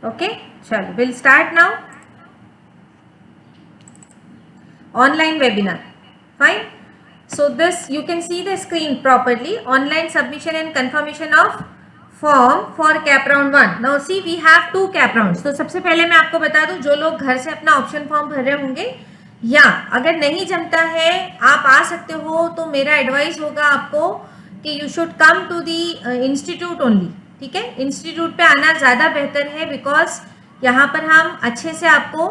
Okay, चलो will start now online webinar. Fine. So this you can see the screen properly. Online submission and confirmation of form for cap round 1. Now see we have 2 cap rounds. तो सबसे पहले मैं आपको बता दूं, जो लोग घर से अपना ऑप्शन फॉर्म भर रहे होंगे या अगर नहीं जमता है आप आ सकते हो, तो मेरा एडवाइस होगा आपको कि you should come to the institute only. ठीक है, इंस्टीट्यूट पे आना ज़्यादा बेहतर है, बिकॉज यहाँ पर हम अच्छे से आपको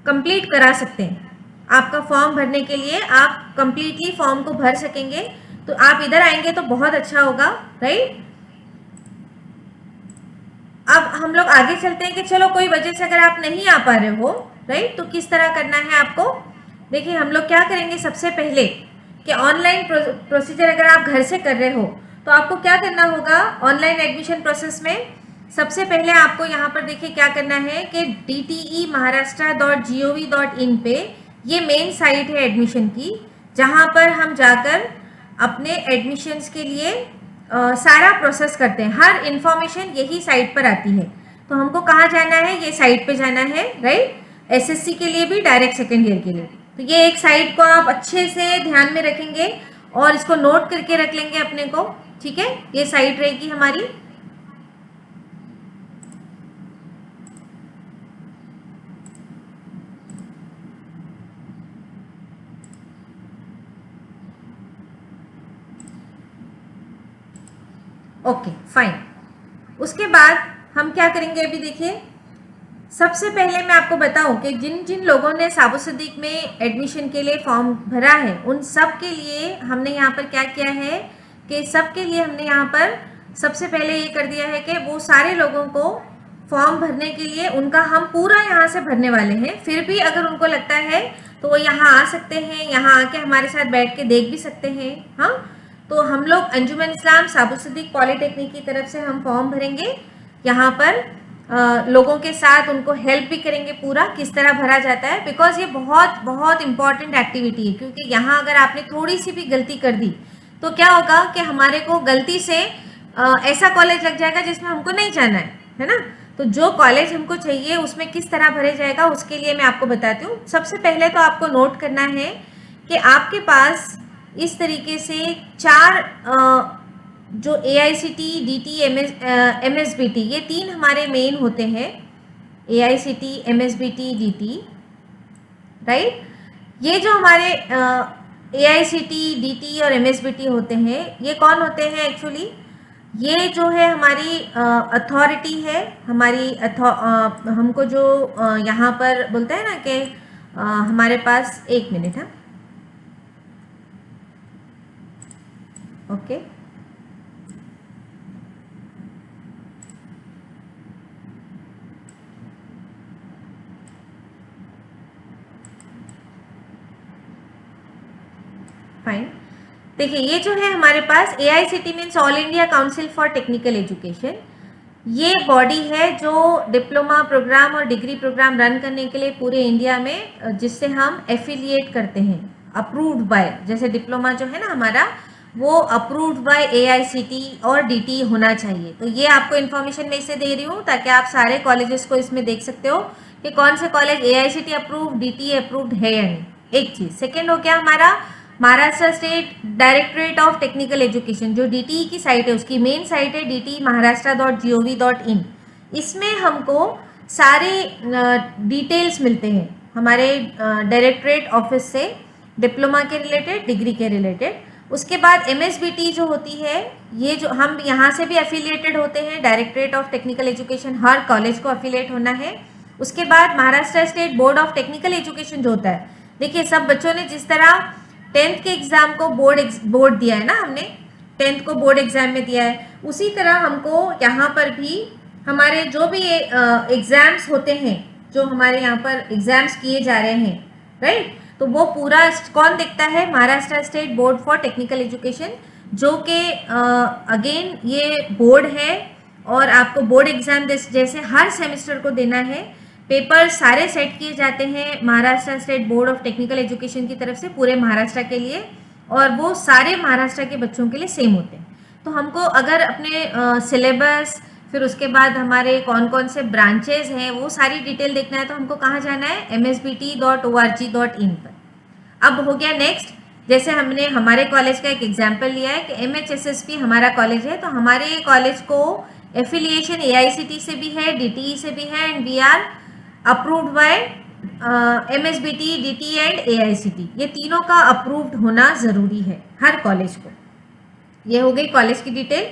कंप्लीट करा सकते हैं. आपका फॉर्म भरने के लिए आप कंप्लीटली फॉर्म को भर सकेंगे, तो आप इधर आएंगे तो बहुत अच्छा होगा. राइट, अब हम लोग आगे चलते हैं कि चलो कोई वजह से अगर आप नहीं आ पा रहे हो, राइट, तो किस तरह करना है आपको. देखिए हम लोग क्या करेंगे, सबसे पहले कि ऑनलाइन प्रोसीजर अगर आप घर से कर रहे हो तो आपको क्या करना होगा. ऑनलाइन एडमिशन प्रोसेस में सबसे पहले आपको यहाँ पर देखिए क्या करना है कि dte.maharashtra.gov.in पे ये मेन साइट है एडमिशन की, जहाँ पर हम जाकर अपने एडमिशन्स के लिए सारा प्रोसेस करते हैं. हर इंफॉर्मेशन यही साइट पर आती है. तो हमको कहाँ जाना है, ये साइट पे जाना है. राइट, एसएससी के लिए भी, डायरेक्ट सेकेंड ईयर के लिए. तो ये एक साइट को आप अच्छे से ध्यान में रखेंगे और इसको नोट करके रख लेंगे अपने को. ठीक है, ये साइट रहेगी हमारी. Okay fine. उसके बाद हम क्या करेंगे, अभी देखिए सबसे पहले मैं आपको बताऊं कि जिन जिन लोगों ने साबो सिद्दीक में एडमिशन के लिए फॉर्म भरा है उन सब के लिए हमने यहाँ पर क्या किया है कि सबके लिए हमने यहाँ पर सबसे पहले ये कर दिया है कि वो सारे लोगों को फॉर्म भरने के लिए उनका हम पूरा यहाँ से भरने वाले हैं. फिर भी अगर उनको लगता है तो वो यहाँ आ सकते हैं, यहाँ आके हमारे साथ बैठ के देख भी सकते हैं. हाँ, तो हम लोग अंजुमन इस्लाम साबो सिद्दीक पॉलिटेक्निक की तरफ से हम फॉर्म भरेंगे. यहाँ पर लोगों के साथ उनको हेल्प भी करेंगे पूरा किस तरह भरा जाता है, बिकॉज ये बहुत बहुत इंपॉर्टेंट एक्टिविटी है. क्योंकि यहाँ अगर आपने थोड़ी सी भी गलती कर दी तो क्या होगा कि हमारे को गलती से ऐसा कॉलेज लग जाएगा जिसमें हमको नहीं जाना है ना. तो जो कॉलेज हमको चाहिए उसमें किस तरह भरे जाएगा उसके लिए मैं आपको बताती हूँ. सबसे पहले तो आपको नोट करना है कि आपके पास इस तरीके से 4 जो AICT, DT, MSBT, ये 3 हमारे मेन होते हैं. AICT, MSBT, DT. राइट, ये जो हमारे AICT, DT और MSBT होते हैं, ये कौन होते हैं एक्चुअली, ये जो है हमारी अथॉरिटी है. हमारी हमको जो यहाँ पर बोलते हैं ना कि हमारे पास, एक मिनट. हाँ, ओके, फाइन. देखिए ये जो है हमारे पास AICT means all India council for technical education. ये बॉडी है जो डिप्लोमा प्रोग्राम और डिग्री प्रोग्राम रन करने के लिए पूरे इंडिया में, जिससे हम एफिलिएट करते हैं, अप्रूव्ड बाय. जैसे डिप्लोमा जो है ना हमारा, वो अप्रूव्ड बाय AICT और DT होना चाहिए. तो ये आपको इन्फॉर्मेशन मैं इसे दे रही हूँ ताकि आप सारे कॉलेजेस को इसमें देख सकते हो कि कौन से college AICT approved, DT approved है या नहीं. एक चीज़. सेकेंड हो गया हमारा Maharashtra state directorate of technical education, जो DTE की साइट है, उसकी मेन साइट है dte.maharashtra.gov.in. इसमें हमको सारे डिटेल्स मिलते हैं हमारे डायरेक्टरेट ऑफिस से, डिप्लोमा के रिलेटेड, डिग्री के रिलेटेड. उसके बाद MSBT जो होती है, ये जो हम यहाँ से भी एफिलिएटेड होते हैं, directorate of technical education, her college को एफिलिएट होना है. उसके बाद Maharashtra state board of technical education जो होता है, देखिए सब बच्चों ने जिस तरह 10th के एग्जाम को बोर्ड दिया है ना, हमने 10th को बोर्ड एग्जाम में दिया है, उसी तरह हमको यहाँ पर भी हमारे जो भी एग्जाम्स होते हैं, जो हमारे यहाँ पर एग्जाम्स किए जा रहे हैं, राइट, तो वो पूरा कौन देखता है, Maharashtra state board for technical education, जो कि अगेन ये बोर्ड है और आपको बोर्ड एग्जाम जैसे हर सेमेस्टर को देना है. पेपर सारे सेट किए जाते हैं Maharashtra state board of technical education की तरफ से पूरे महाराष्ट्र के लिए, और वो सारे महाराष्ट्र के बच्चों के लिए सेम होते हैं. तो हमको अगर अपने सिलेबस फिर उसके बाद हमारे कौन कौन से ब्रांचेज हैं वो सारी डिटेल देखना है तो हमको कहाँ जाना है, msbt.org.in पर। अब हो गया नेक्स्ट, जैसे हमने हमारे कॉलेज का एक एग्जाम्पल लिया है कि MHSSP हमारा कॉलेज है, तो हमारे कॉलेज को एफिलिएशन AICTE से भी है, DTE से भी है, and we are approved by MSBT, DTE and AICTE। ये तीनों का अप्रूव्ड होना ज़रूरी है हर कॉलेज को। ये हो गई कॉलेज की डिटेल।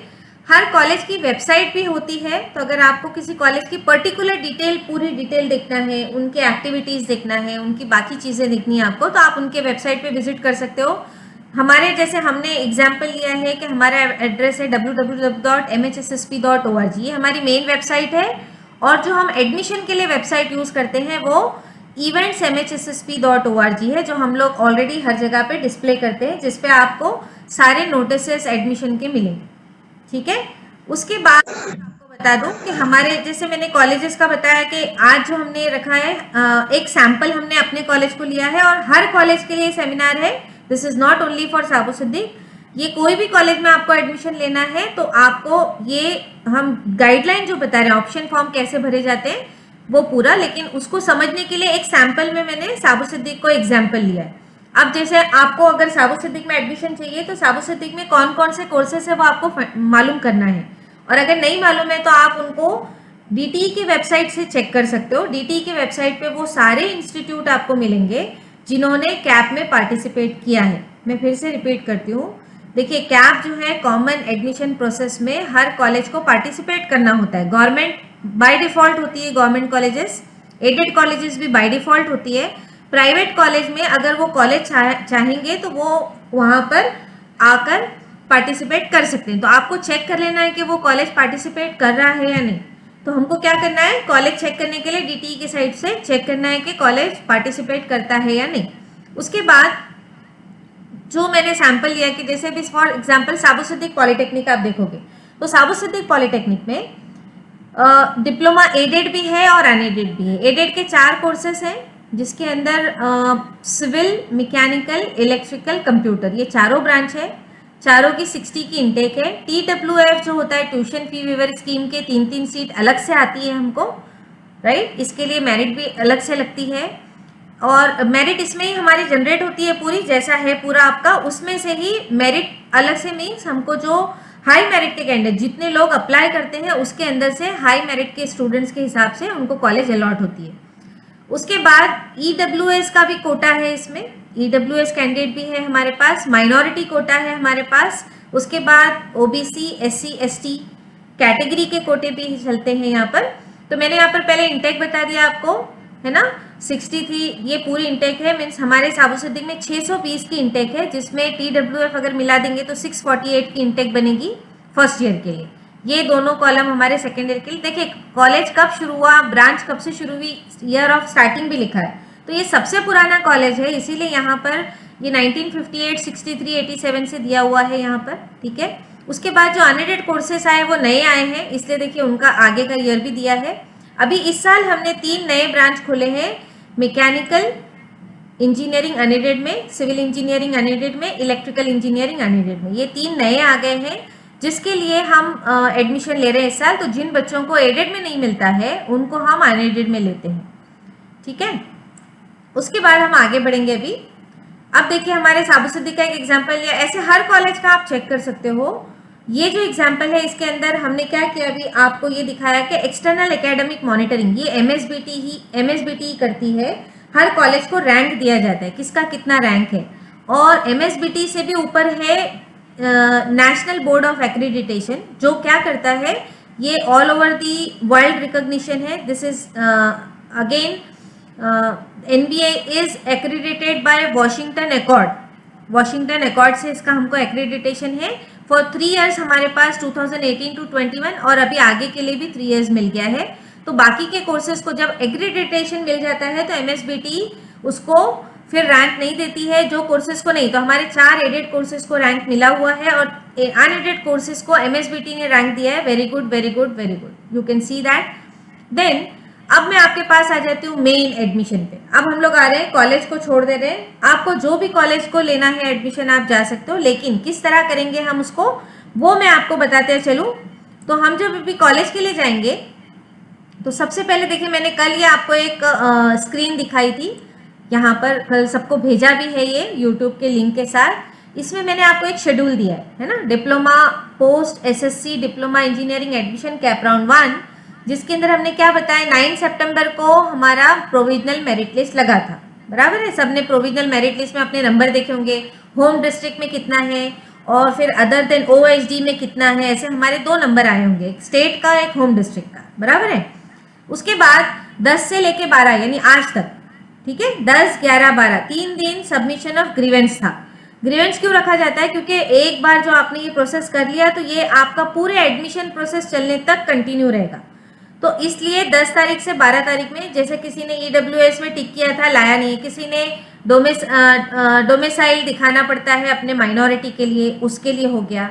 हर कॉलेज की वेबसाइट भी होती है, तो अगर आपको किसी कॉलेज की पर्टिकुलर डिटेल, पूरी डिटेल देखना है, उनके एक्टिविटीज़ देखना है, उनकी बाकी चीज़ें देखनी है आपको, तो आप उनके वेबसाइट पे विजिट कर सकते हो। हमारे जैसे हमने एग्जाम्पल लिया है कि हमारा एड्रेस है www.mhssp.org, ये हमारी मेन वेबसाइट है। और जो हम एडमिशन के लिए वेबसाइट यूज़ करते हैं वो events.mhssp.org है, जो हम लोग ऑलरेडी हर जगह पे डिस्प्ले करते हैं, जिसपे आपको सारे नोटिसेस एडमिशन के मिलेंगे। ठीक है, उसके बाद आपको बता दूं कि हमारे जैसे मैंने कॉलेजेस का बताया कि आज जो हमने रखा है एक सैंपल हमने अपने कॉलेज को लिया है, और हर कॉलेज के लिए सेमिनार है। This is not only for Sabu Siddique. ये कोई भी कॉलेज में आपको एडमिशन लेना है तो आपको ये हम गाइडलाइन जो बता रहे हैं, ऑप्शन फॉर्म कैसे भरे जाते हैं वो पूरा, लेकिन उसको समझने के लिए एक सैंपल में मैंने साबु सिद्दीक को एग्जाम्पल लिया है। अब जैसे आपको अगर साबु सिद्दीक में एडमिशन चाहिए तो साबु सिद्दीक में कौन कौन से कोर्सेस है वो आपको मालूम करना है, और अगर नहीं मालूम है तो आप उनको DTE की वेबसाइट से चेक कर सकते हो। DTE की वेबसाइट पे वो सारे इंस्टीट्यूट आपको मिलेंगे जिन्होंने कैप में पार्टिसिपेट किया है। मैं फिर से रिपीट करती हूँ, देखिए कैप जो है कॉमन एडमिशन प्रोसेस में हर कॉलेज को पार्टिसिपेट करना होता है। गवर्नमेंट बाय डिफॉल्ट होती है, गवर्नमेंट कॉलेजेस, एडेड कॉलेजेस भी बाय डिफॉल्ट होती है। प्राइवेट कॉलेज में अगर वो कॉलेज चाहेंगे तो वो वहाँ पर आकर पार्टिसिपेट कर सकते हैं। तो आपको चेक कर लेना है कि वो कॉलेज पार्टिसिपेट कर रहा है या नहीं। तो हमको क्या करना है, कॉलेज चेक करने के लिए DTE की साइट से चेक करना है कि कॉलेज पार्टिसिपेट करता है या नहीं। उसके बाद जो मैंने सैंपल लिया कि जैसे भी for example Sabu Siddique polytechnic आप देखोगे तो साबु सिद्दीक पॉलिटेक्निक में डिप्लोमा एडेड भी है और अनएडेड भी है। एडेड के 4 कोर्सेस हैं जिसके अंदर सिविल, मैकेनिकल, इलेक्ट्रिकल, कंप्यूटर, ये चारों ब्रांच है। चारों की 60 की इनटेक है। TWF जो होता है ट्यूशन फी वेवर स्कीम के 3-3 सीट अलग से आती है हमको, राइट। इसके लिए मेरिट भी अलग से लगती है, और मेरिट इसमें ही हमारी जनरेट होती है पूरी, जैसा है पूरा आपका उसमें से ही मेरिट अलग से मीन्स हमको जो हाई मेरिट के कैंडिडेट जितने लोग अप्लाई करते हैं उसके अंदर से हाई मेरिट के स्टूडेंट्स के हिसाब से उनको कॉलेज अलॉट होती है। उसके बाद EWS का भी कोटा है, इसमें EWS कैंडिडेट भी है हमारे पास, माइनॉरिटी कोटा है हमारे पास। उसके बाद OBC, SC, ST कैटेगरी के कोटे भी चलते हैं यहाँ पर। तो मैंने यहाँ पर पहले इंटेक बता दिया आपको, है ना। 63 ये पूरी इंटेक है, मीन्स हमारे साबु सिद्दीक में 620 की इंटेक है, जिसमें TWF अगर मिला देंगे तो 648 की इंटेक बनेगी फर्स्ट ईयर के लिए। ये दोनों कॉलम हमारे सेकेंड ईयर के लिए। देखिए कॉलेज कब शुरू हुआ, ब्रांच कब से शुरू हुई, ईयर ऑफ स्टार्टिंग भी लिखा है, तो ये सबसे पुराना कॉलेज है, इसीलिए यहाँ पर ये 1958, 63, 87 से दिया हुआ है यहाँ पर, ठीक है। उसके बाद जो अनएडेड कोर्सेस आए वो नए आए हैं, इसलिए देखिए उनका आगे का ईयर भी दिया है। अभी इस साल हमने 3 नए ब्रांच खोले हैं, मैकेनिकल इंजीनियरिंग अनएडेड में, सिविल इंजीनियरिंग अनएडेड में, इलेक्ट्रिकल इंजीनियरिंग अनएडेड में, ये 3 नए आ गए हैं जिसके लिए हम एडमिशन ले रहे हैं इस साल। तो जिन बच्चों को एडेड में नहीं मिलता है उनको हम अनएडेड में लेते हैं, ठीक है। उसके बाद हम आगे बढ़ेंगे अभी। अब देखिए हमारे साबु सिद्दीक का एक एग्जाम्पल लिया, ऐसे हर कॉलेज का आप चेक कर सकते हो। ये जो एग्जाम्पल है इसके अंदर हमने क्या किया, अभी आपको ये दिखाया कि एक्सटर्नल एकेडमिक मॉनिटरिंग ये MSBT ही करती है। हर कॉलेज को रैंक दिया जाता है, किसका कितना रैंक है, और MSBT से भी ऊपर है नेशनल बोर्ड ऑफ एक्रीडिटेशन, जो क्या करता है, ये all over the world recognition है। This is again NBA is accredited by Washington accord, Washington accord से इसका हमको एक्रीडिटेशन है फॉर 3 इयर्स हमारे पास 2018 to 21, और अभी आगे के लिए भी 3 इयर्स मिल गया है। तो बाकी के कोर्सेज को जब एक्रीडिटेशन मिल जाता है तो MSBT उसको फिर रैंक नहीं देती है, जो कोर्सेज को नहीं। तो हमारे 4 एडेड कोर्सेज को रैंक मिला हुआ है और अनएडेड कोर्सेज को MSBT ने रैंक दिया है। Very good, very good, very good, you can see that. Then अब मैं आपके पास आ जाती हूँ मेन एडमिशन पे। अब हम लोग आ रहे हैं, कॉलेज को छोड़ दे रहे हैं, आपको जो भी कॉलेज को लेना है एडमिशन आप जा सकते हो, लेकिन किस तरह करेंगे हम उसको वो मैं आपको बताते चलूँ। तो हम जब अभी कॉलेज के लिए जाएंगे तो सबसे पहले देखिए, मैंने कल ये आपको एक स्क्रीन दिखाई थी, यहाँ पर कल सबको भेजा भी है ये यूट्यूब के लिंक के साथ। इसमें मैंने आपको एक शेड्यूल दिया है ना, diploma post SSC diploma engineering admission cap round 1, जिसके अंदर हमने क्या बताया, 9 सितंबर को हमारा प्रोविजनल मेरिट लिस्ट लगा था, बराबर है। सबने प्रोविजनल मेरिट लिस्ट में अपने नंबर देखे होंगे, होम डिस्ट्रिक्ट में कितना है और फिर अदर देन ओएसडी में कितना है, ऐसे हमारे 2 नंबर आए होंगे, एक स्टेट का एक होम डिस्ट्रिक्ट का, बराबर है। उसके बाद 10 से लेके 12 यानी आज तक, ठीक है, 10, 11, 12 3 दिन सबमिशन ऑफ ग्रीवेंस था। ग्रीवेंस क्यों रखा जाता है, क्योंकि एक बार जो आपने ये प्रोसेस कर लिया तो ये आपका पूरे एडमिशन प्रोसेस चलने तक कंटिन्यू रहेगा। तो इसलिए 10 तारीख से 12 तारीख में, जैसे किसी ने ईडब्ल्यूएस में टिक किया था, लाया नहीं, किसी ने डोमिसाइल दिखाना पड़ता है अपने माइनॉरिटी के लिए, उसके लिए हो गया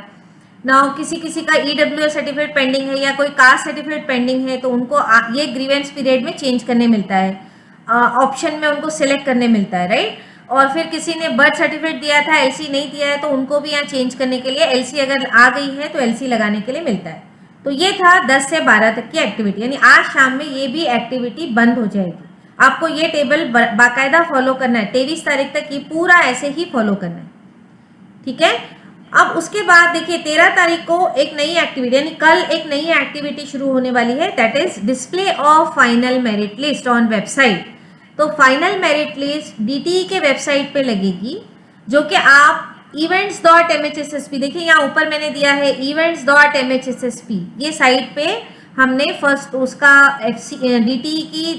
ना। किसी का ईडब्ल्यूएस सर्टिफिकेट पेंडिंग है या कोई कास्ट सर्टिफिकेट पेंडिंग है तो उनको ये ग्रीवेंस पीरियड में चेंज करने मिलता है, ऑप्शन में उनको सिलेक्ट करने मिलता है, राइट। और फिर किसी ने बर्थ सर्टिफिकेट दिया था, एलसी नहीं दिया है, तो उनको भी यहाँ चेंज करने के लिए एलसी अगर आ गई है तो एलसी लगाने के लिए मिलता है। तो ये था 10 से 12 तक की एक्टिविटी, यानी आज शाम में ये भी एक्टिविटी बंद हो जाएगी। आपको ये टेबल बाकायदा फॉलो करना है, 23 तारीख तक ये पूरा ऐसे ही फॉलो करना है, ठीक है। अब उसके बाद देखिए 13 तारीख को एक नई एक्टिविटी, यानी कल एक नई एक्टिविटी शुरू होने वाली है, that is display of final merit list on website. तो फाइनल मेरिट लिस्ट डीटीई के वेबसाइट पे लगेगी, जो कि आप events.mhssp, देखिए यहाँ ऊपर मैंने दिया है events.mhssp, ये साइट पे हमने फर्स्ट उसका डीटीई की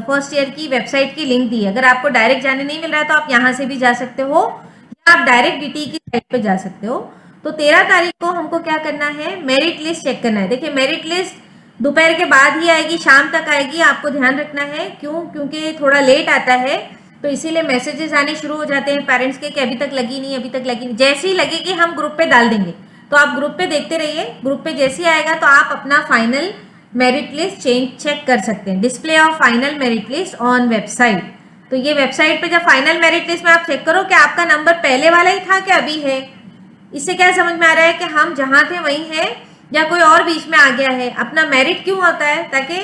फर्स्ट ईयर की वेबसाइट की लिंक दी है। अगर आपको डायरेक्ट जाने नहीं मिल रहा है तो आप यहाँ से भी जा सकते हो या आप डायरेक्ट डीटीई की साइट पे जा सकते हो। तो 13 तारीख को हमको क्या करना है, मेरिट लिस्ट चेक करना है। देखिए मेरिट लिस्ट दोपहर के बाद ही आएगी, शाम तक आएगी, आपको ध्यान रखना है। क्यों? क्योंकि थोड़ा लेट आता है तो इसीलिए मैसेजेस आने शुरू हो जाते हैं पेरेंट्स के कि अभी तक लगी नहीं, अभी तक लगी नहीं। जैसे ही लगेगी हम ग्रुप पे डाल देंगे, तो आप ग्रुप पे देखते रहिए, ग्रुप पे जैसे ही आएगा तो आप अपना फाइनल मेरिट लिस्ट चेक कर सकते हैं। Display of final merit list on website, तो ये वेबसाइट पे जब फाइनल मेरिट लिस्ट में आप चेक करो कि आपका नंबर पहले वाला ही था कि अभी है। इससे क्या समझ में आ रहा है कि हम जहाँ थे वहीं है या कोई और बीच में आ गया है। अपना मेरिट क्यों होता है, ताकि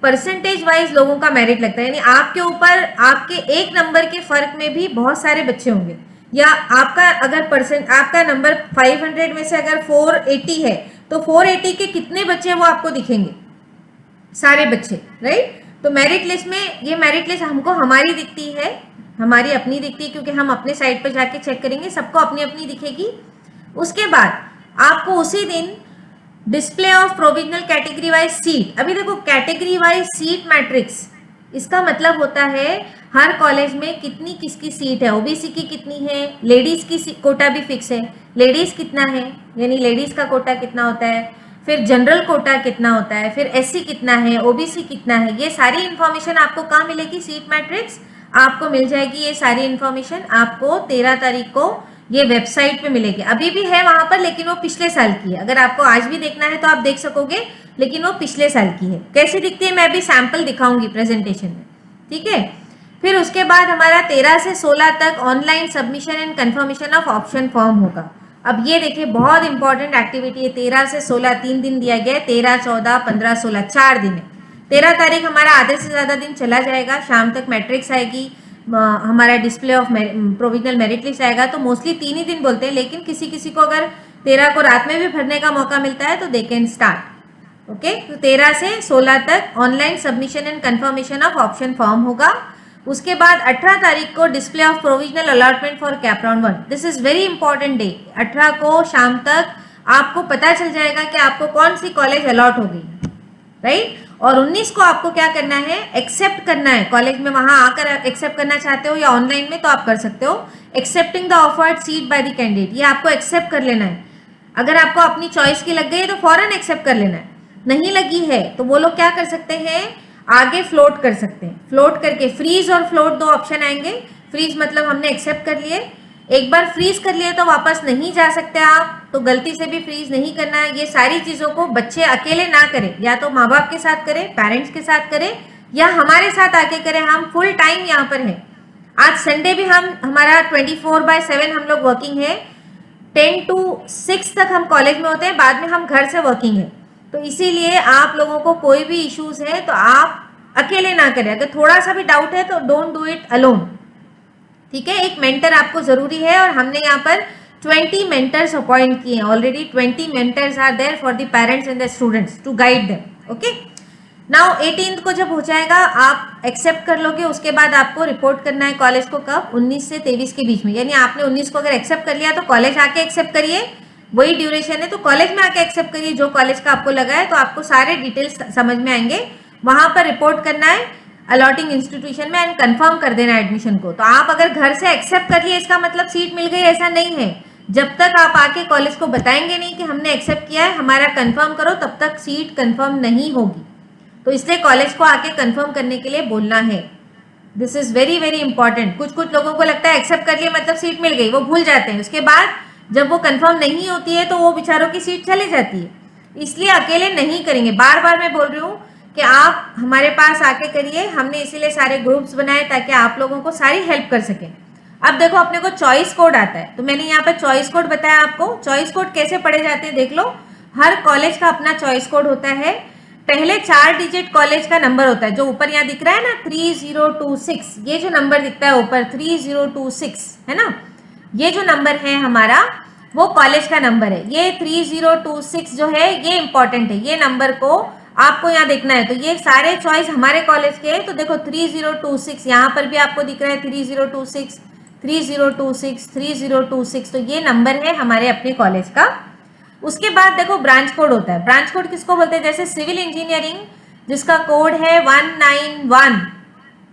परसेंटेज वाइज लोगों का मेरिट लगता है, यानी आपके ऊपर आपके एक नंबर के फर्क में भी बहुत सारे बच्चे होंगे, या आपका अगर आपका नंबर 500 में से अगर 480 है तो 480 के कितने बच्चे वो आपको दिखेंगे, सारे बच्चे, राइट। तो मेरिट लिस्ट में ये मेरिट लिस्ट हमको हमारी दिखती है, हमारी अपनी दिखती है, क्योंकि हम अपने साइट पर जाके चेक करेंगे, सबको अपनी अपनी दिखेगी। उसके बाद आपको उसी दिन display of provisional category wise seat. अभी देखो कैटेगरी वाइज सीट मैट्रिक्स, इसका मतलब होता है हर कॉलेज में कितनी किसकी सीट है, ओबीसी की कितनी है, लेडीज की कोटा भी फिक्स है, लेडीज कितना है, यानी लेडीज का कोटा कितना होता है, फिर जनरल कोटा कितना होता है, फिर एससी कितना है, ओबीसी कितना है, ये सारी इंफॉर्मेशन आपको कहाँ मिलेगी, सीट मैट्रिक्स आपको मिल जाएगी। ये सारी इंफॉर्मेशन आपको 13 तारीख को ये वेबसाइट पे मिलेगी। अभी भी है वहां पर, लेकिन वो पिछले साल की है। अगर आपको आज भी देखना है तो आप देख सकोगे, लेकिन वो पिछले साल की है। कैसी दिखती है मैं अभी सैंपल दिखाऊंगी प्रेजेंटेशन में, ठीक है। फिर उसके बाद हमारा 13 से 16 तक online submission and confirmation of option form होगा। अब ये देखिए बहुत इंपॉर्टेंट एक्टिविटी है। 13 से 16 3 दिन दिया गया है, 13, 14, 15, 16 4 दिन है। 13 तारीख हमारा आधे से ज़्यादा दिन चला जाएगा, शाम तक मैट्रिक्स आएगी, हमारा display of provisional merit list आएगा। तो मोस्टली 3 ही दिन बोलते हैं, लेकिन किसी किसी को अगर 13 को रात में भी भरने का मौका मिलता है तो दे कैन स्टार्ट। ओके, तो 13 से 16 तक online submission and confirmation of option form होगा। उसके बाद 18 तारीख को display of provisional allotment for cap round 1। This is very important day. 18 को शाम तक आपको पता चल जाएगा कि आपको कौन सी कॉलेज अलॉट हो गई, राइट। और 19 को आपको क्या करना है, एक्सेप्ट करना है कॉलेज में। वहां आकर एक्सेप्ट करना चाहते हो या ऑनलाइन में तो आप कर सकते हो। Accepting the offered seat by the candidate, ये आपको एक्सेप्ट कर लेना है। अगर आपको अपनी चॉइस की लग गई है तो फौरन एक्सेप्ट कर लेना है। नहीं लगी है तो वो लोग क्या कर सकते हैं, आगे फ्लोट कर सकते हैं। फ्लोट करके फ्रीज और फ्लोट 2 ऑप्शन आएंगे। फ्रीज मतलब हमने एक्सेप्ट कर लिए, एक बार फ्रीज कर लिए तो वापस नहीं जा सकते आप, तो गलती से भी फ्रीज नहीं करना है। ये सारी चीज़ों को बच्चे अकेले ना करें, या तो माँ बाप के साथ करें, पेरेंट्स के साथ करें, या हमारे साथ आके करें। हम फुल टाइम यहाँ पर हैं। आज संडे भी हमारा 24/7 हम लोग वर्किंग है। 10 to 6 तक हम कॉलेज में होते हैं, बाद में हम घर से वर्किंग है। तो इसीलिए आप लोगों को कोई भी इश्यूज है तो आप अकेले ना करें, अगर थोड़ा सा भी डाउट है तो डोंट डू इट अलोन, ठीक है। एक मेंटर आपको जरूरी है और हमने यहाँ पर 20 मेंटर्स अपॉइंट किए हैं already. 20 mentors are there for the parents and the students to guide them. Okay, now 18 को जब हो जाएगा आप एक्सेप्ट कर लोगे, उसके बाद आपको रिपोर्ट करना है कॉलेज को कब, 19 से 23 के बीच में। यानी आपने 19 को अगर एक्सेप्ट कर लिया तो कॉलेज आके एक्सेप्ट करिए, वही ड्यूरेशन है तो कॉलेज में आके एक्सेप्ट करिए जो कॉलेज का आपको लगा है, तो आपको सारे डिटेल्स समझ में आएंगे। वहां पर रिपोर्ट करना है अलॉटिंग इंस्टीट्यूशन में एंड कंफर्म कर देना एडमिशन को। तो आप अगर घर से एक्सेप्ट कर लिए इसका मतलब सीट मिल गई, ऐसा नहीं है। जब तक आप आके कॉलेज को बताएंगे नहीं कि हमने एक्सेप्ट किया है, हमारा कंफर्म करो, तब तक सीट कंफर्म नहीं होगी। तो इसलिए कॉलेज को आके कंफर्म करने के लिए बोलना है। This is very very important. कुछ लोगों को लगता है एक्सेप्ट कर लिए मतलब सीट मिल गई, वो भूल जाते हैं। उसके बाद जब वो कंफर्म नहीं होती है तो वो बेचारों की सीट चली जाती है। इसलिए अकेले नहीं करेंगे, बार बार मैं बोल रही हूँ कि आप हमारे पास आके करिए। हमने इसीलिए सारे ग्रुप्स बनाए ताकि आप लोगों को सारी हेल्प कर सकें। अब देखो अपने को चॉइस कोड आता है, तो मैंने यहाँ पर चॉइस कोड बताया आपको। चॉइस कोड कैसे पढ़े जाते हैं देख लो। हर कॉलेज का अपना चॉइस कोड होता है। पहले 4 डिजिट कॉलेज का नंबर होता है, जो ऊपर यहाँ दिख रहा है ना 3026, ये जो नंबर दिखता है ऊपर 3026 है ना, ये जो नंबर है हमारा वो कॉलेज का नंबर है। ये 3026 जो है ये इंपॉर्टेंट है, ये नंबर को आपको यहाँ देखना है। तो ये सारे चॉइस हमारे कॉलेज के हैं। तो देखो 3026 यहाँ पर भी आपको दिख रहा है 3026 3026 3026, तो ये नंबर है हमारे अपने कॉलेज का। उसके बाद देखो ब्रांच कोड होता है। ब्रांच कोड किसको बोलते हैं, जैसे सिविल इंजीनियरिंग जिसका कोड है 191,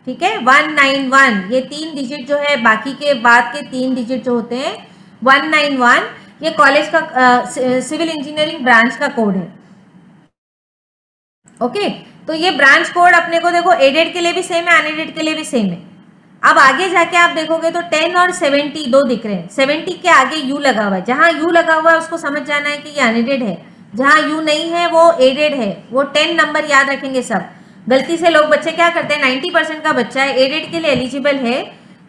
ठीक है 191, ये 3 डिजिट जो है, बाकी के बाद के 3 डिजिट जो होते हैं 191, ये कॉलेज का सिविल इंजीनियरिंग ब्रांच का कोड है। ओके, तो ये ब्रांच कोड अपने को देखो एडेड के लिए भी सेम है, अनएडेड के लिए भी सेम है। अब आगे जाके आप देखोगे तो 10 और 70 दो दिख रहे हैं। 70 के आगे यू लगा हुआ है, जहां यू लगा हुआ है उसको समझ जाना है कि ये अनएडेड है, जहां यू नहीं है वो एडेड है। वो 10 नंबर याद रखेंगे सब। गलती से लोग बच्चे क्या करते हैं, 90% का बच्चा है एडेड के लिए एलिजिबल है,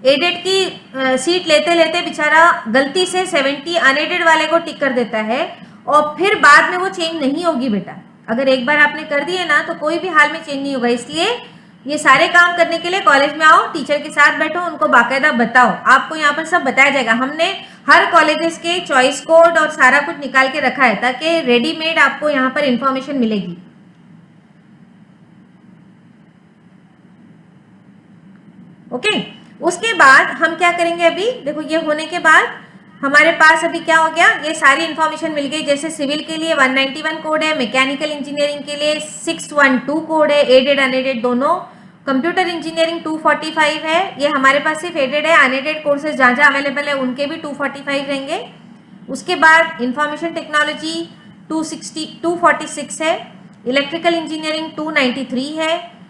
एडेड की सीट लेते लेते बेचारा गलती से 70 अनएडेड वाले को टिक कर देता है और फिर बाद में वो चेंज नहीं होगी बेटा। अगर एक बार आपने कर दिए ना तो कोई भी हाल में चेंज नहीं होगा। इसलिए ये सारे काम करने के लिए कॉलेज में आओ, टीचर के साथ बैठो, उनको बाकायदा बताओ, आपको यहाँ पर सब बताया जाएगा। हमने हर कॉलेजेस के चॉइस कोड और सारा कुछ निकाल के रखा है ताकि रेडीमेड आपको यहाँ पर इंफॉर्मेशन मिलेगी। ओके, उसके बाद हम क्या करेंगे, अभी देखो ये होने के बाद हमारे पास अभी क्या हो गया, ये सारी इंफॉर्मेशन मिल गई। जैसे सिविल के लिए 191 कोड है, मैकेनिकल इंजीनियरिंग के लिए 612 कोड है, एडेड अनएडेड दोनों। कंप्यूटर इंजीनियरिंग 245 है, ये हमारे पास सिर्फ एडेड है, अनएडेड कोर्सेज जहाँ जहाँ अवेलेबल है उनके भी 245 रहेंगे। उसके बाद इंफॉर्मेशन टेक्नोलॉजी 246 है, इलेक्ट्रिकल इंजीनियरिंग 293 है,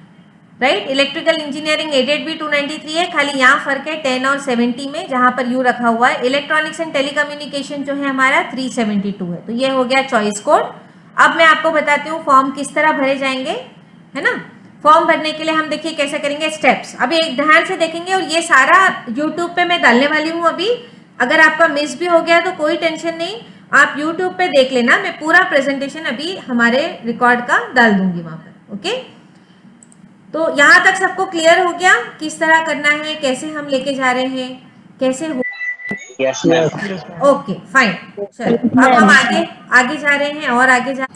राइट। इलेक्ट्रिकल इंजीनियरिंग एडेड भी 293 है, खाली यहाँ फर्क है 10 और 70 में, जहां पर यू रखा हुआ है। इलेक्ट्रॉनिक्स एंड टेलीकम्युनिकेशन जो है हमारा 372 है। तो ये हो गया चॉइस कोड। अब मैं आपको बताती हूँ फॉर्म किस तरह भरे जाएंगे, है ना। फॉर्म भरने के लिए हम देखिए कैसे करेंगे स्टेप्स, अभी एक ध्यान से देखेंगे। और ये सारा यूट्यूब पे मैं डालने वाली हूँ अभी, अगर आपका मिस भी हो गया तो कोई टेंशन नहीं, आप यूट्यूब पे देख लेना। मैं पूरा प्रेजेंटेशन अभी हमारे रिकॉर्ड का डाल दूंगी वहां पर। ओके, तो यहाँ तक सबको क्लियर हो गया किस तरह करना है, कैसे हम लेके जा रहे हैं, कैसे हो। Yes ma'am. ओके फाइन, चलो अब हम आगे जा रहे हैं और आगे जा।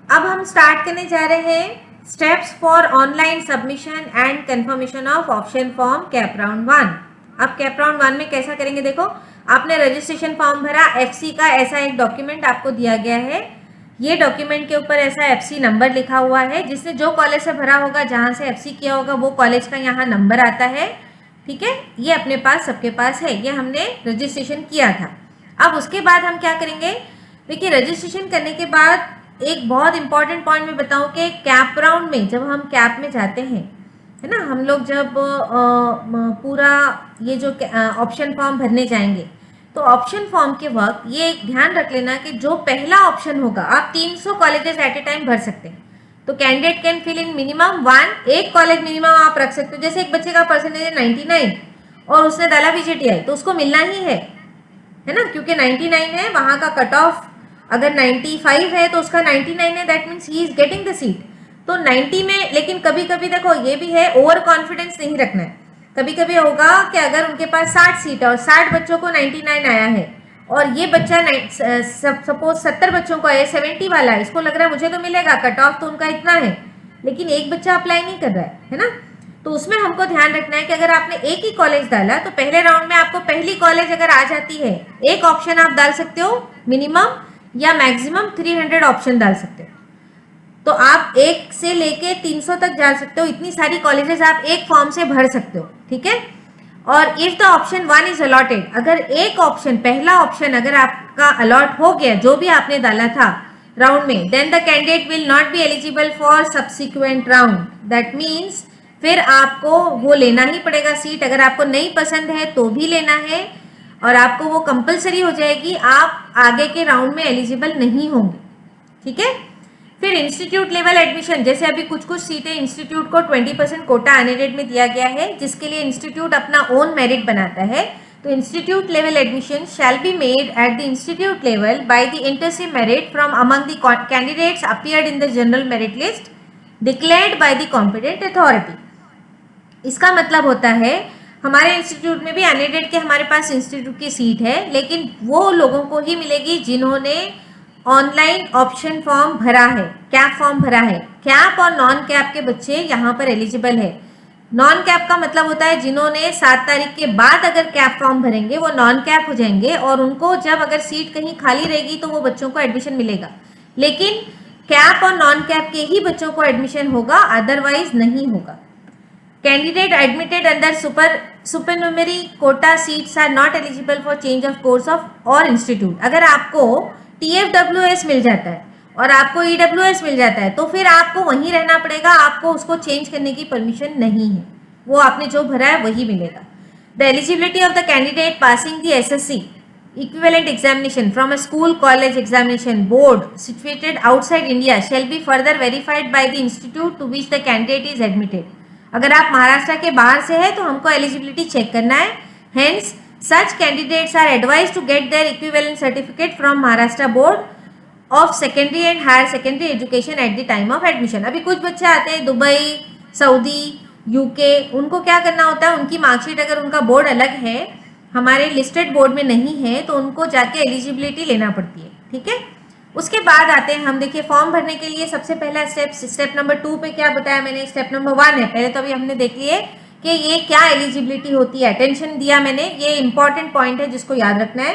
अब हम स्टार्ट करने जा रहे हैं steps for online submission and confirmation of option form cap round 1। अब कैप राउंड 1 में कैसा करेंगे, देखो आपने रजिस्ट्रेशन फॉर्म भरा, एफसी का ऐसा एक डॉक्यूमेंट आपको दिया गया है। ये डॉक्यूमेंट के ऊपर ऐसा एफसी नंबर लिखा हुआ है, जिसने जो कॉलेज से भरा होगा, जहां से एफसी किया होगा, वो कॉलेज का यहाँ नंबर आता है, ठीक है। ये अपने पास सबके पास है, ये हमने रजिस्ट्रेशन किया था। अब उसके बाद हम क्या करेंगे, देखिए रजिस्ट्रेशन करने के बाद एक बहुत इंपॉर्टेंट पॉइंट मैं बताऊं कि कैप राउंड में जब हम कैप में जाते हैं, है ना, हम लोग जब पूरा ये जो ऑप्शन फॉर्म भरने जाएंगे, तो ऑप्शन फॉर्म के वक्त ये ध्यान रख लेना कि जो पहला ऑप्शन होगा, आप 300 कॉलेजेस एट ए टाइम भर सकते हैं, तो candidate can fill in minimum 1, एक कॉलेज मिनिमम आप रख सकते हो। जैसे एक बच्चे का परसेंटेज है 99 और उसने डाला VJTI तो उसको मिलना ही है ना, क्योंकि 99 है, वहां का कट ऑफ अगर 95 है तो उसका 99 है, that means he is getting the seat. तो 90 में, लेकिन कभी कभी देखो ये भी है, ओवर कॉन्फिडेंस नहीं रखना है। कभी कभी होगा कि अगर उनके पास 60 सीट है और 60 बच्चों को 99 आया है और ये बच्चा सपोज 70 बच्चों को आया, 70 वाला है, इसको लग रहा है मुझे तो मिलेगा, कट ऑफ तो उनका इतना है, लेकिन एक बच्चा अप्लाई नहीं कर रहा है ना। तो उसमें हमको ध्यान रखना है कि अगर आपने एक ही कॉलेज डाला तो पहले राउंड में आपको पहली कॉलेज अगर आ जाती है, एक ऑप्शन आप डाल सकते हो, मिनिमम या मैक्सिमम 300 ऑप्शन डाल सकते हो। तो आप 1 से लेके 300 तक जा सकते हो, इतनी सारी कॉलेजेस आप एक फॉर्म से भर सकते हो, ठीक है। और if the option 1 is allotted, अगर एक ऑप्शन, पहला ऑप्शन अगर आपका अलॉट हो गया जो भी आपने डाला था राउंड में, then the candidate will not be eligible for subsequent round. That means फिर आपको वो लेना ही पड़ेगा सीट, अगर आपको नहीं पसंद है तो भी लेना है और आपको वो कंपलसरी हो जाएगी, आप आगे के राउंड में एलिजिबल नहीं होंगे, ठीक है। फिर इंस्टीट्यूट लेवल एडमिशन, जैसे अभी कुछ कुछ सीटें इंस्टीट्यूट को 20% कोटा अनएडेड में दिया गया है, जिसके लिए इंस्टीट्यूट अपना ओन मेरिट बनाता है। तो institute level admission shall be made at the institute level by the inter se merit from among the candidates appeared in the general merit list declared by the competent authority. इसका मतलब होता है हमारे institute में भी अनएडेड के हमारे पास institute की सीट है, लेकिन वो लोगों को ही मिलेगी जिन्होंने ऑनलाइन ऑप्शन फॉर्म भरा है, कैप फॉर्म भरा है। कैप और नॉन कैप के बच्चे यहाँ पर एलिजिबल है। नॉन कैप का मतलब होता है जिन्होंने 7 तारीख के बाद अगर कैप फॉर्म भरेंगे वो नॉन कैप हो जाएंगे और उनको जब अगर सीट कहीं खाली रहेगी तो वो बच्चों को एडमिशन मिलेगा, लेकिन कैप और नॉन कैप के ही बच्चों को एडमिशन होगा, अदरवाइज नहीं होगा। Candidate admitted under supernumerary quota seats are not eligible for change of course of or institute। अगर आपको TFWS मिल जाता है और आपको EWS मिल जाता है तो फिर आपको वहीं रहना पड़ेगा, आपको उसको चेंज करने की परमिशन नहीं है, वो आपने जो भरा है वही मिलेगा। The eligibility of the candidate passing the SSC equivalent examination from a school college examination board situated outside India shall be further verified by the institute to which the candidate is admitted। अगर आप महाराष्ट्र के बाहर से है तो हमको eligibility check करना है। Hence such candidates are advise to get their equivalent certificate from Maharashtra board of secondary and higher secondary education at the time of admission. अभी कुछ बच्चे आते हैं दुबई, सऊदी, यूके, उनको क्या करना होता है, उनकी मार्कशीट अगर उनका बोर्ड अलग है, हमारे लिस्टेड बोर्ड में नहीं है, तो उनको जाके एलिजिबिलिटी लेना पड़ती है, ठीक है। उसके बाद आते हैं हम, देखिए फॉर्म भरने के लिए सबसे पहला स्टेप नंबर 2 पे क्या बताया मैंने, स्टेप नंबर 1 है। पहले तो अभी हमने देख लिए कि ये क्या एलिजिबिलिटी होती है, अटेंशन दिया मैंने, ये इंपॉर्टेंट पॉइंट है जिसको याद रखना है।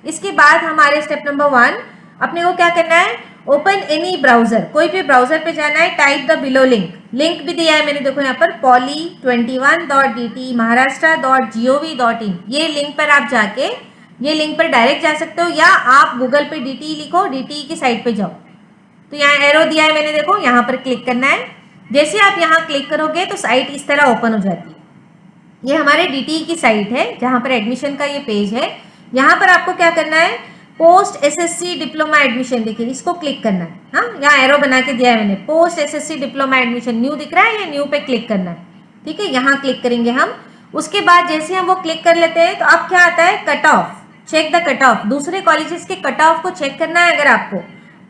इसके बाद हमारे स्टेप नंबर 1 अपने को क्या करना है, ओपन एनी ब्राउजर, कोई भी ब्राउजर पे जाना है, टाइप द बिलो लिंक भी दिया है मैंने, देखो यहाँ पर poly21.dt maharashtra.gov.in, ये लिंक पर आप जाके, ये लिंक पर डायरेक्ट जा सकते हो या आप गूगल पे DTE लिखो, DTE की साइट पे जाओ, तो यहाँ एरो दिया है मैंने, देखो यहाँ पर क्लिक करना है। जैसे आप यहाँ क्लिक करोगे तो साइट इस तरह ओपन हो जाती है। ये हमारे DTE की साइट है जहाँ पर एडमिशन का ये पेज है। यहाँ पर आपको क्या करना है, पोस्ट SSC डिप्लोमा एडमिशन, देखिए इसको क्लिक करना है। हाँ, यहाँ एरो बना के दिया है मैंने, post SSC diploma admission, new दिख रहा है, ये न्यू पे क्लिक करना है, ठीक है। यहाँ क्लिक करेंगे हम। उसके बाद जैसे हम वो क्लिक कर लेते हैं तो अब क्या आता है, cut off, check the cut off. दूसरे कॉलेजेस के कट ऑफ को चेक करना है अगर आपको,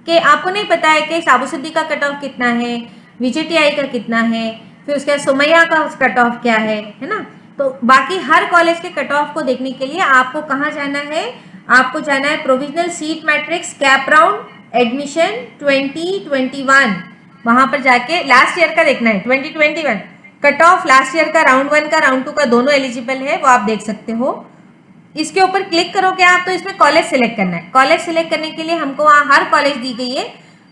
कि आपको नहीं पता है कि साबुसिद्दी का कट ऑफ कितना है, VJTI का कितना है, फिर उसके बाद सुमैया का कट ऑफ क्या है ना। तो बाकी हर कॉलेज के कट ऑफ को देखने के लिए आपको कहाँ जाना है, आपको जाना है provisional seat matrix cap round admission 2021, वहां पर जाके लास्ट ईयर का देखना है, 2021 कट ऑफ लास्ट ईयर का, राउंड 1 का राउंड 2 का दोनों एलिजिबल है, वो आप देख सकते हो। इसके ऊपर क्लिक करोगे आप तो इसमें कॉलेज सिलेक्ट करना है। कॉलेज सिलेक्ट करने के लिए हमको वहाँ हर कॉलेज दी गई है,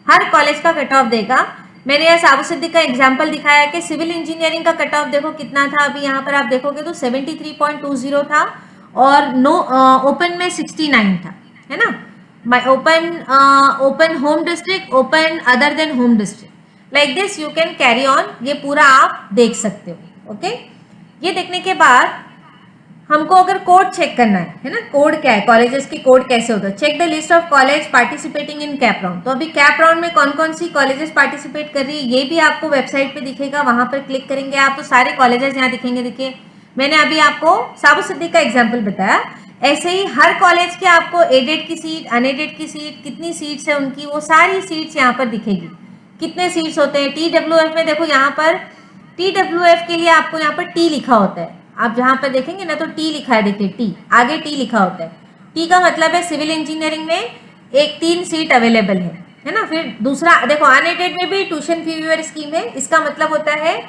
हर कॉलेज का कट ऑफ देगा। मैंने यहाँ साबुसिद्दी का एग्जांपल दिखाया कि सिविल इंजीनियरिंग का कट ऑफ देखो कितना था, अभी यहाँ पर आप देखोगे तो 73.20 था और ओपन में 69 था, है ना। Open home district, open other than home district, like this you can carry on, ये पूरा आप देख सकते हो। ओके, ये देखने के बाद हमको अगर कोड चेक करना है ना, कोड क्या है, कॉलेजेस की कोड कैसे होता है, check the list of college participating in CAP round. तो अभी कैप राउंड में कौन कौन सी कॉलेजेस पार्टिसिपेट कर रही है ये भी आपको वेबसाइट पे दिखेगा, वहां पर क्लिक करेंगे आप तो सारे कॉलेजेस यहाँ दिखेंगे। देखिए मैंने अभी आपको साबु सिद्दीक का एग्जाम्पल बताया, ऐसे ही हर कॉलेज के आपको एडेड की सीट, अनएडेड की सीट, कितनी सीट्स है उनकी, वो सारी सीट्स यहाँ पर दिखेगी, कितने सीट्स होते हैं। TWF में देखो यहाँ पर TWF के लिए आपको यहाँ पर T लिखा होता है, आप जहां पर देखेंगे ना तो T लिखा है, देखिए T आगे T लिखा होता है। T का मतलब है सिविल इंजीनियरिंग में एक 3 सीट अवेलेबल है ना। फिर दूसरा देखो अनएडेड में भी ट्यूशन फी वेवर स्कीम है, इसका मतलब होता है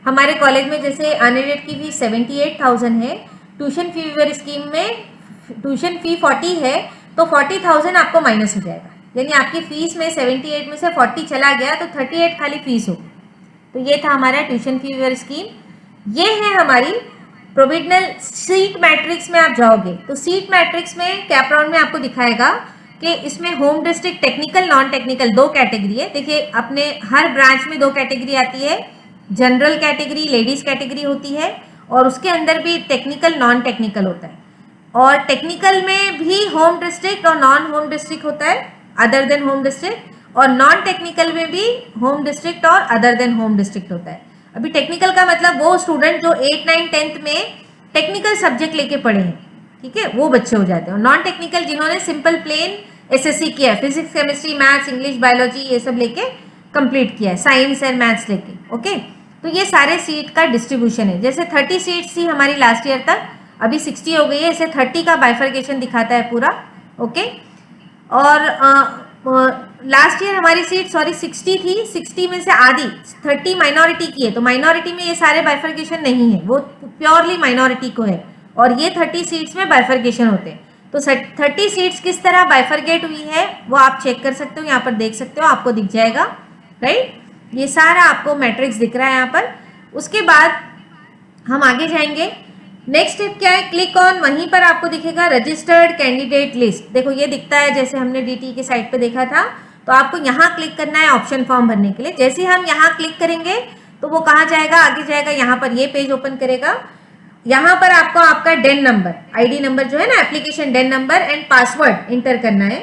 हमारे कॉलेज में जैसे अनएडेड की फीस 78,000 है, ट्यूशन फी वेवर स्कीम में ट्यूशन फी 40 है तो 40,000 आपको माइनस हो जाएगा, यानी आपकी फीस में 78 में से 40 चला गया तो 38 खाली फीस होगी। तो ये था हमारा ट्यूशन फी वेवर स्कीम। ये है हमारी प्रोविजनल सीट मैट्रिक्स में आप जाओगे तो सीट मैट्रिक्स में कैप राउंड में आपको दिखाएगा कि इसमें home district, technical, non technical 2 category है। देखिए अपने हर ब्रांच में 2 कैटेगरी आती है, जनरल कैटेगरी, लेडीज कैटेगरी होती है और उसके अंदर भी टेक्निकल, नॉन टेक्निकल होता है। और टेक्निकल में भी होम डिस्ट्रिक्ट और नॉन होम डिस्ट्रिक्ट होता है, अदर देन होम डिस्ट्रिक्ट, और नॉन टेक्निकल में भी होम डिस्ट्रिक्ट और अदर देन होम डिस्ट्रिक्ट होता है। अभी टेक्निकल का मतलब वो स्टूडेंट जो 8, 9, 10th में टेक्निकल सब्जेक्ट लेके पढ़े हैं, ठीक है, वो बच्चे हो जाते हैं। और नॉन टेक्निकल जिन्होंने सिंपल प्लेन SSC किया है, physics, chemistry, maths, English, biology ये सब लेके कंप्लीट किया है, साइंस एंड मैथ्स लेके, ओके। तो ये सारे सीट का डिस्ट्रीब्यूशन है। जैसे 30 सीट्स थी हमारी लास्ट ईयर तक, अभी 60 हो गई है, इसे 30 का बाइफर्केशन दिखाता है पूरा, ओके। और लास्ट ईयर हमारी सीट 60 थी, 60 में से आधी 30 माइनॉरिटी की है, तो माइनॉरिटी में ये सारे बाइफर्केशन नहीं है, वो प्योरली माइनॉरिटी को है, और ये 30 सीट्स में बाइफर्केशन होते हैं। तो 30 सीट्स किस तरह बाइफर्केट हुई है वो आप चेक कर सकते हो, यहाँ पर देख सकते हो, आपको दिख जाएगा, राइट। ये सारा आपको मैट्रिक्स दिख रहा है यहाँ पर। उसके बाद हम आगे जाएंगे, नेक्स्ट स्टेप क्या है, क्लिक ऑन, वहीं पर आपको दिखेगा रजिस्टर्ड कैंडिडेट लिस्ट। देखो ये दिखता है जैसे हमने DT के साइट पे देखा था, तो आपको यहाँ क्लिक करना है ऑप्शन फॉर्म भरने के लिए। जैसे हम यहाँ क्लिक करेंगे तो वो कहाँ जाएगा, आगे जाएगा, यहाँ पर ये पेज ओपन करेगा। यहाँ पर आपको आपका डेन नंबर, ID नंबर जो है ना, एप्लीकेशन डेन नंबर एंड पासवर्ड इंटर करना है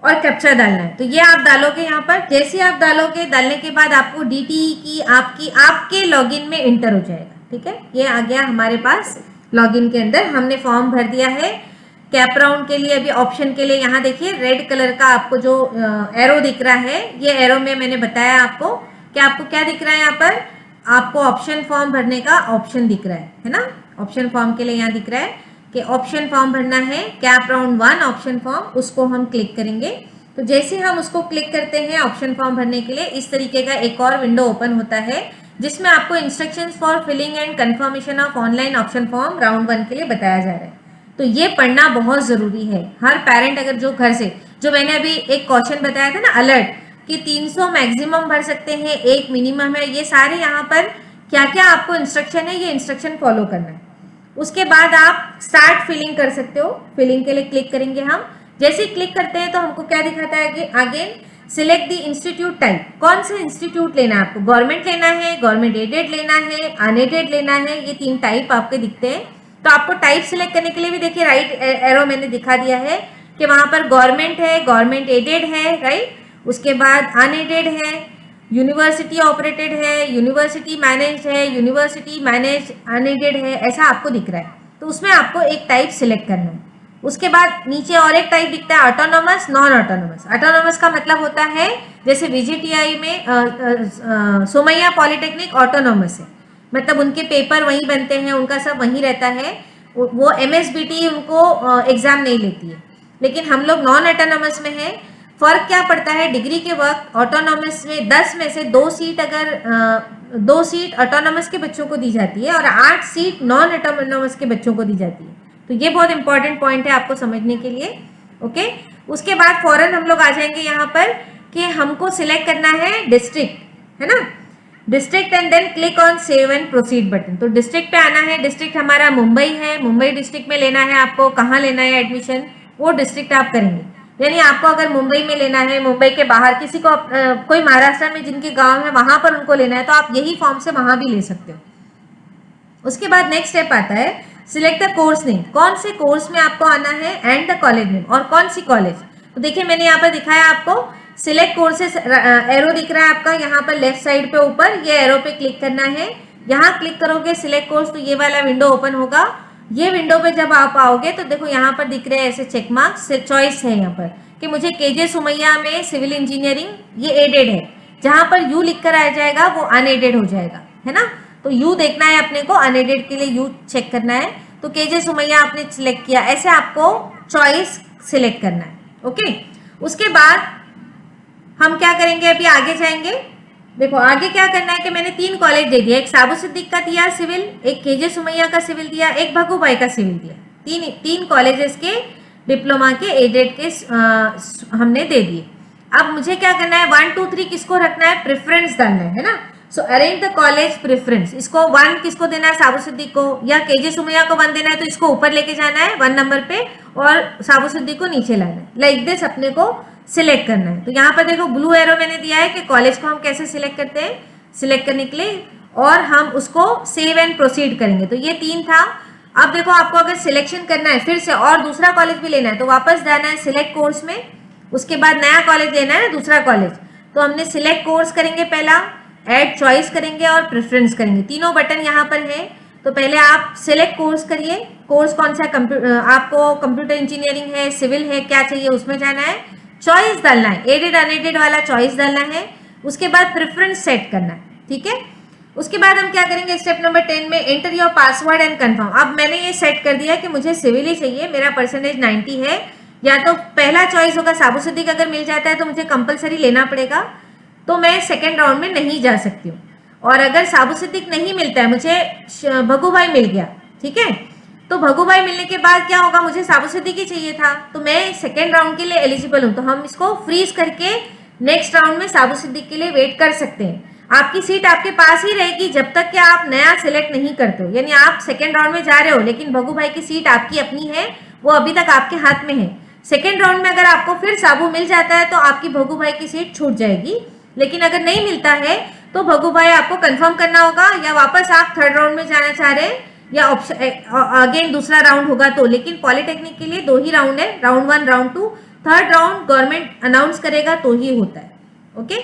और कैप्चा डालना है। तो ये आप डालोगे यहाँ पर, जैसे आप डालोगे, डालने के बाद आपको DT की आपके लॉगिन में इंटर हो जाएगा, ठीक है। ये आ गया हमारे पास लॉगिन के अंदर, हमने फॉर्म भर दिया है कैप राउंड के लिए। अभी ऑप्शन के लिए यहाँ देखिए रेड कलर का आपको जो एरो दिख रहा है, ये एरो में मैंने बताया आपको कि आपको क्या दिख रहा है, यहाँ पर आपको ऑप्शन फॉर्म भरने का ऑप्शन दिख रहा है ना। ऑप्शन फॉर्म के लिए यहाँ दिख रहा है कि ऑप्शन फॉर्म भरना है, कैप राउंड 1 ऑप्शन फॉर्म, उसको हम क्लिक करेंगे। तो जैसे हम उसको क्लिक करते हैं ऑप्शन फॉर्म भरने के लिए, इस तरीके का एक और विंडो ओपन होता है जिसमें आपको instructions for filling and confirmation of online option form round 1 के लिए बताया जा रहा है। तो ये पढ़ना बहुत जरूरी है। हर पेरेंट अगर जो घर से, जो मैंने अभी एक क्वेश्चन बताया था ना अलर्ट कि 300 मैक्सिमम भर सकते हैं, 1 मिनिमम है, ये सारे यहाँ पर क्या क्या आपको इंस्ट्रक्शन है, ये इंस्ट्रक्शन फॉलो करना है। उसके बाद आप स्टार्ट फिलिंग कर सकते हो, फिलिंग के लिए क्लिक करेंगे हम। जैसे ही क्लिक करते हैं तो हमको क्या दिखाता है कि again select the institute type, कौन सा इंस्टीट्यूट लेना है आपको, गवर्नमेंट लेना है, गवर्नमेंट एडेड लेना है, अनएडेड लेना है, ये 3 टाइप आपके दिखते हैं। तो आपको टाइप सिलेक्ट करने के लिए भी देखिए राइट एरो मैंने दिखा दिया है कि वहां पर गवर्नमेंट है, गवर्नमेंट एडेड है, राइट, उसके बाद अनएडेड है, यूनिवर्सिटी ऑपरेटेड है, यूनिवर्सिटी मैनेज्ड है, यूनिवर्सिटी मैनेज अनएडेड है, ऐसा आपको दिख रहा है। तो उसमें आपको एक टाइप सिलेक्ट करना है। उसके बाद नीचे और एक टाइप दिखता है ऑटोनोमस, नॉन ऑटोनोमस। ऑटोनोमस का मतलब होता है जैसे VGTI में सोमैया पॉलिटेक्निक ऑटोनोमस है, मतलब उनके पेपर वहीं बनते हैं, उनका सब वहीं रहता है, वो MSBT उनको एग्जाम नहीं लेती है। लेकिन हम लोग नॉन ऑटोनोमस में है। फर्क क्या पड़ता है, डिग्री के वक्त ऑटोनोमस में 10 में से 2 सीट अगर 2 सीट ऑटोनोमस के बच्चों को दी जाती है और 8 सीट नॉन ऑटोनोमस के बच्चों को दी जाती है। तो ये बहुत इंपॉर्टेंट पॉइंट है आपको समझने के लिए, ओके। उसके बाद फौरन हम लोग आ जाएंगे यहाँ पर कि हमको सिलेक्ट करना है डिस्ट्रिक्ट, है ना, district, and then click on save and proceed button. तो डिस्ट्रिक्ट पे आना है, डिस्ट्रिक्ट हमारा मुंबई है, मुंबई डिस्ट्रिक्ट में लेना है आपको, कहाँ लेना है एडमिशन, वो डिस्ट्रिक्ट आप करेंगे। यानी आपको अगर मुंबई में लेना है, मुंबई के बाहर किसी को कोई महाराष्ट्र में जिनके गांव है वहां पर उनको लेना है, तो आप यही फॉर्म से वहां भी ले सकते हो। उसके बाद नेक्स्ट स्टेप आता है सिलेक्ट द कोर्स नेम, कौन से कोर्स में आपको आना है, एंड द कॉलेज नेम, और कौन सी कॉलेज। तो देखिए मैंने यहाँ पर दिखाया आपको सिलेक्ट कोर्सेस, एरो दिख रहा है आपका यहाँ पर लेफ्ट साइड पे ऊपर, ये एरो पे क्लिक करना है। यहाँ क्लिक करोगे सिलेक्ट कोर्स तो ये वाला विंडो ओपन होगा। ये विंडो पे जब आप आओगे तो देखो यहाँ पर दिख रहे हैं ऐसे चेक मार्क्स, चॉइस है यहाँ पर कि मुझे केजे सुमैया में सिविल इंजीनियरिंग ये एडेड है, जहां पर यू लिखकर आ जाएगा वो अनएडेड हो जाएगा, है ना। तो यू देखना है अपने को, अनएडेड के लिए यू चेक करना है। तो केजे सुमैया आपने सिलेक्ट किया, ऐसे आपको चॉइस सिलेक्ट करना है। ओके, उसके बाद हम क्या करेंगे, अभी आगे जाएंगे। देखो आगे क्या करना है कि मैंने 3 कॉलेज दे दिया, एक साबु सिद्दीक का दिया सिविल, एक केजे सुमैया का सिविल दिया, एक भगूभाई का सिविल दिया। तीन कॉलेजेस के डिप्लोमा के एडेड के हमने दे दिए। अब मुझे क्या करना है, 1 2 3 किसको रखना है, प्रेफरेंस डालना है ना। सो अरेंज द कॉलेज प्रेफरेंस, इसको 1 किसको देना है, साबु सिद्दीक को, या केजे सुमैया को 1 देना है तो इसको ऊपर लेके जाना है 1 नंबर पे और साबु सिद्दीक को नीचे लाना है। लाइक दिस अपने को सिलेक्ट करना है। तो यहाँ पर देखो ब्लू एरो मैंने दिया है कि कॉलेज को हम कैसे सिलेक्ट करते हैं, सिलेक्ट करने के लिए, और हम उसको सेव एंड प्रोसीड करेंगे। तो ये 3 था। अब देखो आपको अगर सिलेक्शन करना है फिर से और दूसरा कॉलेज भी लेना है तो वापस जाना है सिलेक्ट कोर्स में, उसके बाद नया कॉलेज लेना है, दूसरा कॉलेज। तो हमने सिलेक्ट कोर्स करेंगे पहला, ऐड चॉइस करेंगे और प्रेफरेंस करेंगे, तीनों बटन यहाँ पर है। तो पहले आप सिलेक्ट कोर्स करिए, कोर्स कौन सा, आपको कंप्यूटर इंजीनियरिंग है, सिविल है, क्या चाहिए उसमें जाना है, चॉइस डालना है, एडेड अनएडेड वाला चॉइस डालना है, उसके बाद प्रेफरेंस सेट करना है, ठीक है। उसके बाद हम क्या करेंगे, स्टेप नंबर 10 में enter your password and confirm. अब मैंने ये सेट कर दिया कि मुझे सिविल ही चाहिए, मेरा परसेंटेज 90 है, या तो पहला चॉइस होगा साबु सिद्दीक, अगर मिल जाता है तो मुझे कंपलसरी लेना पड़ेगा, तो मैं सेकेंड राउंड में नहीं जा सकती हूँ। और अगर साबु सिद्दीक नहीं मिलता है, मुझे भगूभाई मिल गया, ठीक है, तो भगूभाई मिलने के बाद क्या होगा, मुझे साबु सिद्दीक ही चाहिए था, तो मैं सेकेंड राउंड के लिए एलिजिबल हूँ। तो हम इसको फ्रीज करके नेक्स्ट राउंड में साबु सिद्दीक के लिए वेट कर सकते हैं। आपकी सीट आपके पास ही रहेगी जब तक कि आप नया सिलेक्ट नहीं करते हो, यानी आप सेकेंड राउंड में जा रहे हो लेकिन भगूभाई की सीट आपकी अपनी है, वो अभी तक आपके हाथ में है। सेकेंड राउंड में अगर आपको फिर साबु मिल जाता है तो आपकी भगूभाई की सीट छूट जाएगी, लेकिन अगर नहीं मिलता है तो भगूभाई आपको कंफर्म करना होगा, या वापस आप थर्ड राउंड में जाना चाह रहे हैं, या अगेन दूसरा राउंड होगा तो। लेकिन पॉलिटेक्निक के लिए 2 ही राउंड है, round 1 round 2, third round government announce करेगा तो ही होता है। ओके,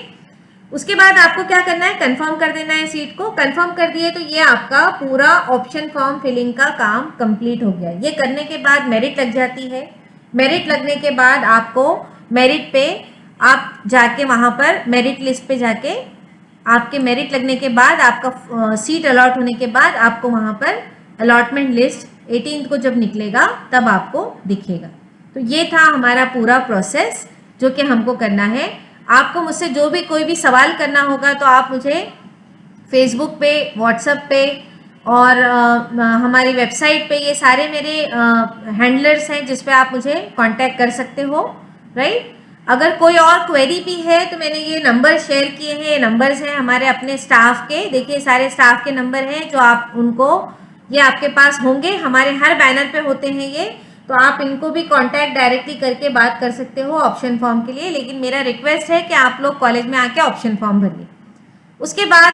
उसके बाद आपको क्या करना है, कंफर्म कर देना है सीट को। कंफर्म कर दिए तो ये आपका पूरा ऑप्शन फॉर्म फिलिंग का काम कंप्लीट हो गया। ये करने के बाद मेरिट लग जाती है। मेरिट लगने के बाद आपको मेरिट पे आप जाके वहाँ पर मेरिट लिस्ट पे जाके आपके मेरिट लगने के बाद आपका सीट अलॉट होने के बाद आपको वहाँ पर अलॉटमेंट लिस्ट 18 को जब निकलेगा तब आपको दिखेगा। तो ये था हमारा पूरा प्रोसेस जो कि हमको करना है। आपको मुझसे जो भी कोई भी सवाल करना होगा तो आप मुझे फेसबुक पे, व्हाट्सएप पे और हमारी वेबसाइट पे, ये सारे मेरे हैंडलर्स हैं जिस पे आप मुझे कांटेक्ट कर सकते हो, राइट। अगर कोई और क्वेरी भी है तो मैंने ये नंबर शेयर किए हैं, ये नंबर्स हैं हमारे अपने स्टाफ के, देखिए सारे स्टाफ के नंबर हैं जो आप उनको, ये आपके पास होंगे, हमारे हर बैनर पे होते हैं ये, तो आप इनको भी कांटेक्ट डायरेक्टली करके बात कर सकते हो ऑप्शन फॉर्म के लिए। लेकिन मेरा रिक्वेस्ट है कि आप लोग कॉलेज में आके ऑप्शन फॉर्म भरिए। उसके बाद